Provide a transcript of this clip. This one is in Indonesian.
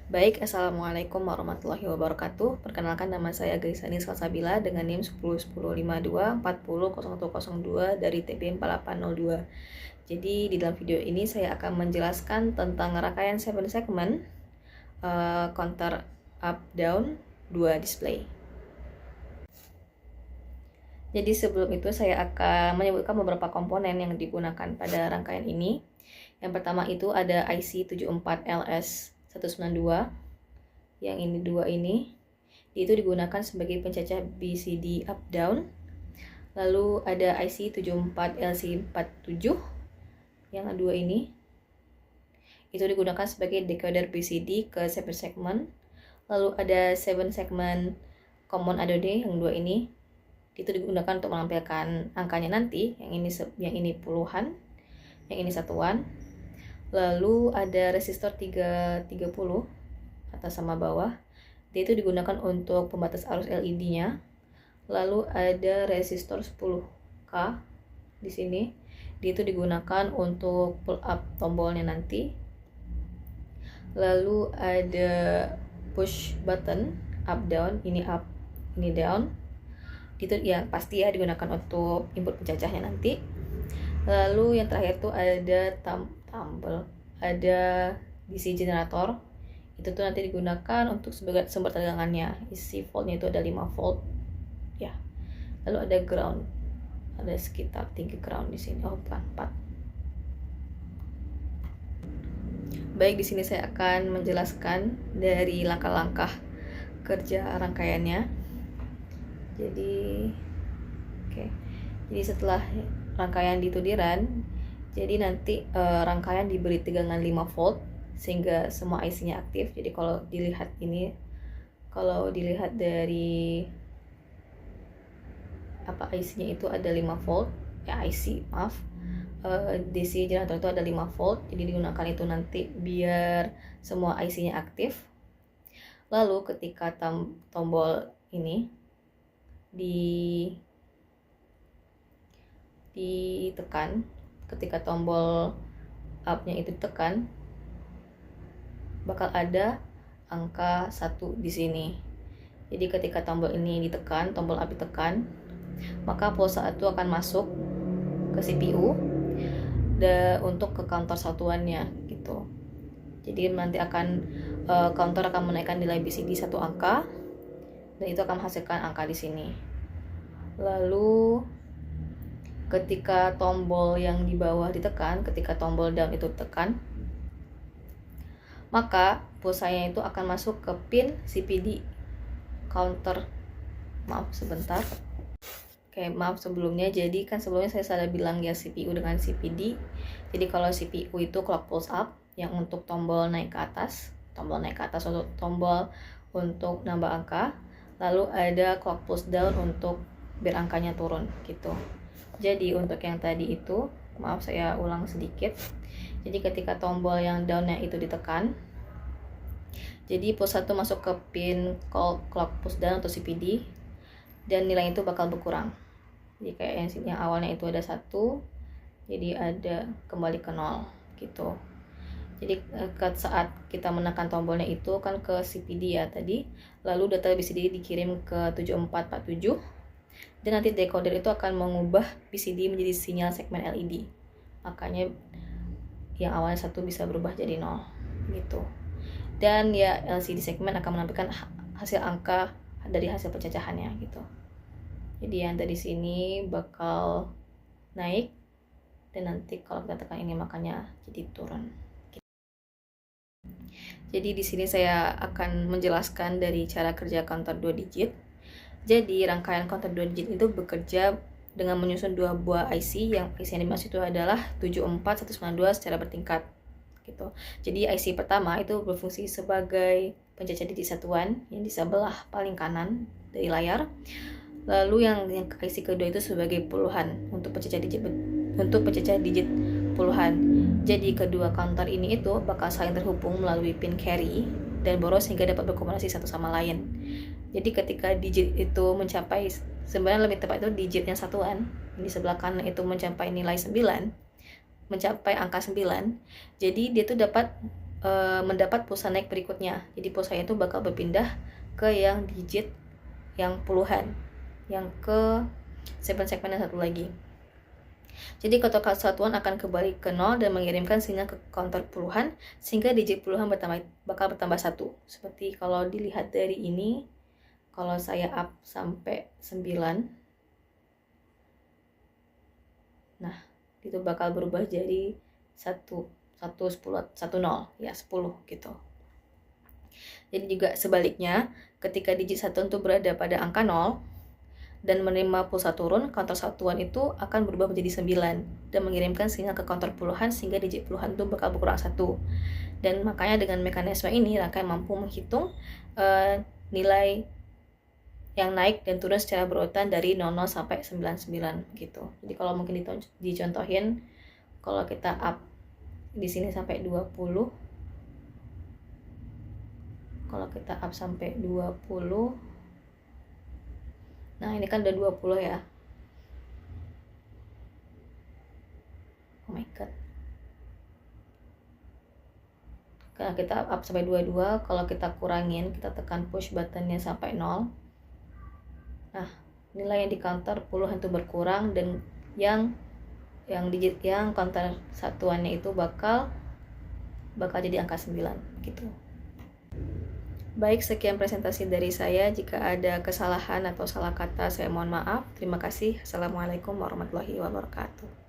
Baik, Assalamualaikum warahmatullahi wabarakatuh. Perkenalkan, nama saya Gaisani Salsabila dengan NIM 101052400102 dari TP 4802. Jadi di dalam video ini saya akan menjelaskan tentang rangkaian 7 segment counter up down 2 display. Jadi sebelum itu saya akan menyebutkan beberapa komponen yang digunakan pada rangkaian ini. Yang pertama itu ada IC 74LS192. Yang ini dua ini itu digunakan sebagai pencacah BCD up down. Lalu ada IC 74LC47 yang dua ini itu digunakan sebagai decoder BCD ke 7 segment. Lalu ada 7 segment common ADD yang dua ini itu digunakan untuk menampilkan angkanya nanti. Yang ini puluhan, yang ini satuan. Lalu ada resistor 330 atas sama bawah, dia itu digunakan untuk pembatas arus LED-nya. Lalu ada resistor 10K di sini, dia itu digunakan untuk pull up tombolnya nanti. Lalu ada push button up down, ini up, ini down. Itu ya pasti ya digunakan untuk input pencacahnya nanti. Lalu yang terakhir tuh ada ada DC generator, itu tuh nanti digunakan untuk sebagai sumber tegangannya. Isi voltnya itu ada 5 volt ya. Lalu ada ground, ada sekitar 3 ground di sini. Oh bukan, 4. Baik, di sini saya akan menjelaskan dari langkah-langkah kerja rangkaiannya. Jadi jadi setelah rangkaian itu di run, jadi nanti rangkaian diberi tegangan 5 volt sehingga semua IC-nya aktif. Jadi kalau dilihat dari IC-nya itu ada 5 volt ya, DC generator itu ada 5 volt, jadi digunakan itu nanti biar semua IC-nya aktif. Lalu ketika tombol ini ditekan, ketika tombol up-nya itu ditekan, bakal ada angka 1 di sini. Jadi ketika tombol ini ditekan, tombol up ditekan, maka pulsa itu akan masuk ke CPU untuk ke counter satuannya gitu. Jadi nanti counter akan menaikkan nilai BCD 1 angka, dan itu akan menghasilkan angka di sini. Lalu ketika tombol yang di bawah ditekan, ketika tombol down itu tekan, maka pulsanya itu akan masuk ke pin CPD counter. Maaf sebentar. Maaf sebelumnya. Jadi kan sebelumnya saya salah bilang ya CPU dengan CPD. Jadi kalau CPU itu clock pulse up yang untuk tombol naik ke atas, untuk tombol untuk nambah angka. Lalu ada clock pulse down untuk biar angkanya turun gitu. Jadi untuk yang tadi itu, maaf saya ulang sedikit. Jadi ketika tombol yang down-nya itu ditekan, jadi pulsa itu masuk ke pin clock push down atau CPD, dan nilai itu bakal berkurang. Jadi kayak yang awalnya itu ada 1, jadi ada kembali ke 0 gitu. Jadi saat kita menekan tombolnya itu kan ke CPD ya tadi, lalu data BCD dikirim ke 7447, dan nanti decoder itu akan mengubah BCD menjadi sinyal segmen LED. Makanya yang awalnya 1 bisa berubah jadi 0 gitu. Dan ya LCD segmen akan menampilkan hasil angka dari hasil pencacahannya gitu. Jadi yang dari sini bakal naik, dan nanti kalau kita tekan ini makanya jadi turun. Jadi di sini saya akan menjelaskan dari cara kerja counter 2 digit. Jadi rangkaian counter 2 digit itu bekerja dengan menyusun 2 buah IC, yang IC yang dimaksud itu adalah 74192 secara bertingkat gitu. Jadi IC pertama itu berfungsi sebagai pencacah digit satuan yang di sebelah paling kanan dari layar. Lalu yang IC kedua itu sebagai puluhan untuk pencacah digit puluhan. Jadi kedua counter ini itu bakal saling terhubung melalui pin carry dan boros sehingga dapat berkomunikasi satu sama lain. Jadi ketika digit itu mencapai, sebenarnya lebih tepat itu digit yang satuan di sebelah kanan itu mencapai nilai 9, mencapai angka 9, jadi dia tuh dapat mendapat pulsa naik berikutnya. Jadi pulsanya itu bakal berpindah ke yang digit yang puluhan, yang ke segmen yang satu lagi. Jadi kotak satuan akan kembali ke 0 dan mengirimkan sinyal ke counter puluhan sehingga digit puluhan bakal bertambah 1. Seperti kalau dilihat dari ini, kalau saya up sampai 9, nah itu bakal berubah jadi 1, 10, 10 ya 10 gitu. Jadi juga sebaliknya, ketika digit 1 itu berada pada angka 0 dan menerima pulsa turun, counter satuan itu akan berubah menjadi 9 dan mengirimkan sinyal ke counter puluhan sehingga digit puluhan itu bakal berkurang 1. Dan makanya dengan mekanisme ini rangkaian mampu menghitung nilai yang naik dan turun secara berurutan dari 00 sampai 99 gitu. Jadi kalau mungkin dicontohin, kalau kita up di sini sampai 20, kalau kita up sampai 20, nah ini kan udah 20 ya. Oh my god. Kalau kita up sampai 22, kalau kita kurangin, kita tekan push buttonnya sampai 0. Nah, nilai yang di counter puluhan itu berkurang dan yang digit yang counter satuannya itu bakal jadi angka 9 gitu. Baik, sekian presentasi dari saya. Jika ada kesalahan atau salah kata, saya mohon maaf. Terima kasih. Assalamualaikum warahmatullahi wabarakatuh.